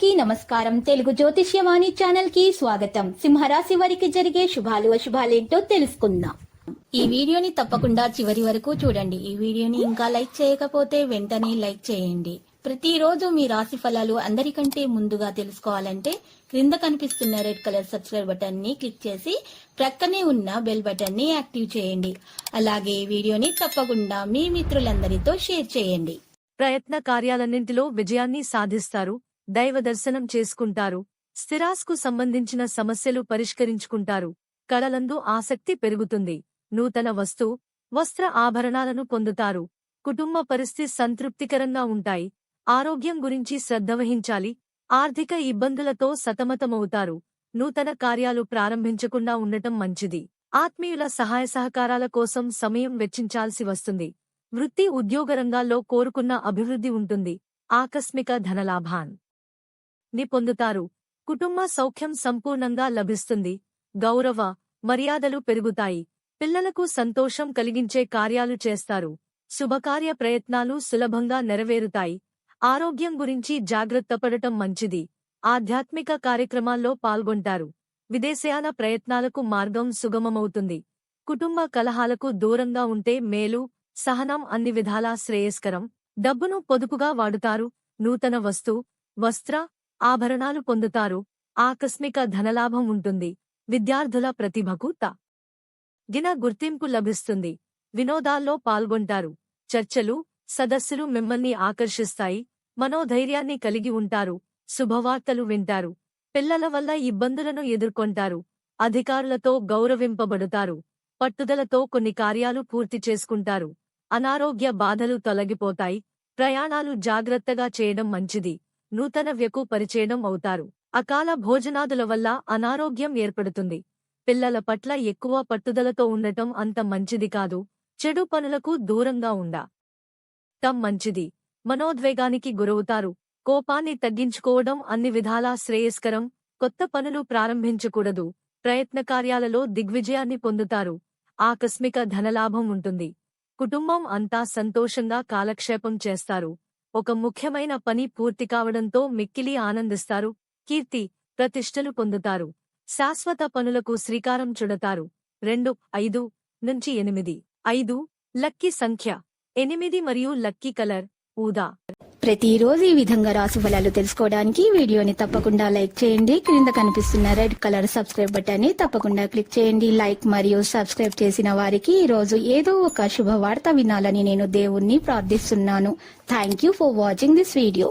అందరికీ నమస్కారం. తెలుగు జ్యోతిష్యవాణి ఛానల్ కి స్వాగతం. సింహరాశి వారికి జరిగే శుభాలు అశుభాలేంటో తెలుసుకుందాం. ఈ వీడియోని తప్పకుండా చివరి వరకు చూడండి. ఈ వీడియోని ఇంకా లైక్ చేయకపోతే వెంటనే లైక్ చేయండి. ప్రతిరోజు మీ రాశి ఫలాలు అందరికంటే ముందుగా తెలుసుకోవాలంటే క్రింద కనిపిస్తున్న రెడ్ కలర్ సబ్స్క్రైబ్ బటన్ ని క్లిక్ చేసి ప్రక్కనే ఉన్న బెల్ బటన్ ని యాక్టివ్ చేయండి. అలాగే ఈ వీడియోని తప్పకుండా మీ మిత్రులందరితో షేర్ చేయండి. ప్రయత్న కార్యాలన్నింటిలో విజయాన్ని సాధిస్తారు. దైవ దర్శనం చేసుకుంటారు. స్థిరాస్కు సంబంధించిన సమస్యలు పరిష్కరించుకుంటారు. కళలందు ఆసక్తి పెరుగుతుంది. నూతన వస్త్ర ఆభరణాలను పొందుతారు. కుటుంబ పరిస్థితి సంతృప్తికరంగా ఉంటాయి. ఆరోగ్యం గురించి శ్రద్ధ వహించాలి. ఆర్థిక ఇబ్బందులతో సతమతమవుతారు. నూతన కార్యాలు ప్రారంభించకుండా ఉండటం మంచిది. ఆత్మీయుల సహాయ సహకారాల కోసం సమయం వెచ్చించాల్సి వస్తుంది. వృత్తి ఉద్యోగ రంగాల్లో కోరుకున్న అభివృద్ధి ఉంటుంది. ఆకస్మిక ధనలాభాన్ని పొందుతారు. కుటుంబ సౌఖ్యం సంపూర్ణంగా లభిస్తుంది. గౌరవ మర్యాదలు పెరుగుతాయి. పిల్లలకు సంతోషం కలిగించే కార్యాలు చేస్తారు. శుభకార్య ప్రయత్నాలు సులభంగా నెరవేరుతాయి. ఆరోగ్యం గురించి జాగ్రత్త పడటం మంచిది. ఆధ్యాత్మిక కార్యక్రమాల్లో పాల్గొంటారు. విదేశయాన ప్రయత్నాలకు మార్గం సుగమమవుతుంది. కుటుంబ కలహాలకు దూరంగా ఉంటే మేలు. సహనం అన్ని విధాలా శ్రేయస్కరం. డబ్బును పొదుపుగా వాడుతారు. నూతన వస్త్ర ఆభరణాలు పొందుతారు. ఆకస్మిక ధనలాభం ఉంటుంది. విద్యార్థుల ప్రతిభకు తగిన గుర్తింపు లభిస్తుంది. వినోదాల్లో పాల్గొంటారు. చర్చలు సదస్సులు మిమ్మల్ని ఆకర్షిస్తాయి. మనోధైర్యాన్ని కలిగి ఉంటారు. శుభవార్తలు వింటారు. పిల్లల వల్ల ఇబ్బందులను ఎదుర్కొంటారు. అధికారులతో గౌరవింపబడుతారు. పట్టుదలతో కొన్ని కార్యాలు పూర్తి చేసుకుంటారు. అనారోగ్య బాధలు తొలగిపోతాయి. ప్రయాణాలు జాగ్రత్తగా చేయడం మంచిది. నూతన వ్యకు పరిచయం అవుతారు. అకాల భోజనాదుల వల్ల అనారోగ్యం ఏర్పడుతుంది. పిల్లల పట్ల ఎక్కువ పట్టుదలతో ఉండటం అంత మంచిది కాదు. చెడు పనులకు దూరంగా ఉండటం మంచిది. మనోద్వేగానికి గురవుతారు. కోపాన్ని తగ్గించుకోవడం అన్ని విధాలా శ్రేయస్కరం. కొత్త పనులు ప్రారంభించకూడదు. ప్రయత్న కార్యాలలో దిగ్విజయాన్ని పొందుతారు. ఆకస్మిక ధనలాభం ఉంటుంది. కుటుంబం అంతా సంతోషంగా కాలక్షేపం చేస్తారు. ఒక ముఖ్యమైన పని పూర్తి కావడంతో మిక్కిలి ఆనందిస్తారు. కీర్తి ప్రతిష్టలు పొందుతారు. శాశ్వత పనులకు శ్రీకారం చుడతారు. 2, 5 నుంచి 8. 5 లక్కీ సంఖ్య. 8 మరియు లక్కీ కలర్ ఊదా. ప్రతిరోజు ఈ విధంగా రాశి ఫలాలు తెలుసుకోవడానికి వీడియోని తప్పకుండా లైక్ చేయండి. క్రింద కనిపిస్తున్న రెడ్ కలర్ సబ్స్క్రైబ్ బటన్ ని తప్పకుండా క్లిక్ చేయండి. లైక్ మరియు సబ్స్క్రైబ్ చేసిన వారికి ఈ రోజు ఏదో ఒక శుభవార్త వినాలని నేను దేవుణ్ణి ప్రార్థిస్తున్నాను. Thank you for watching this video.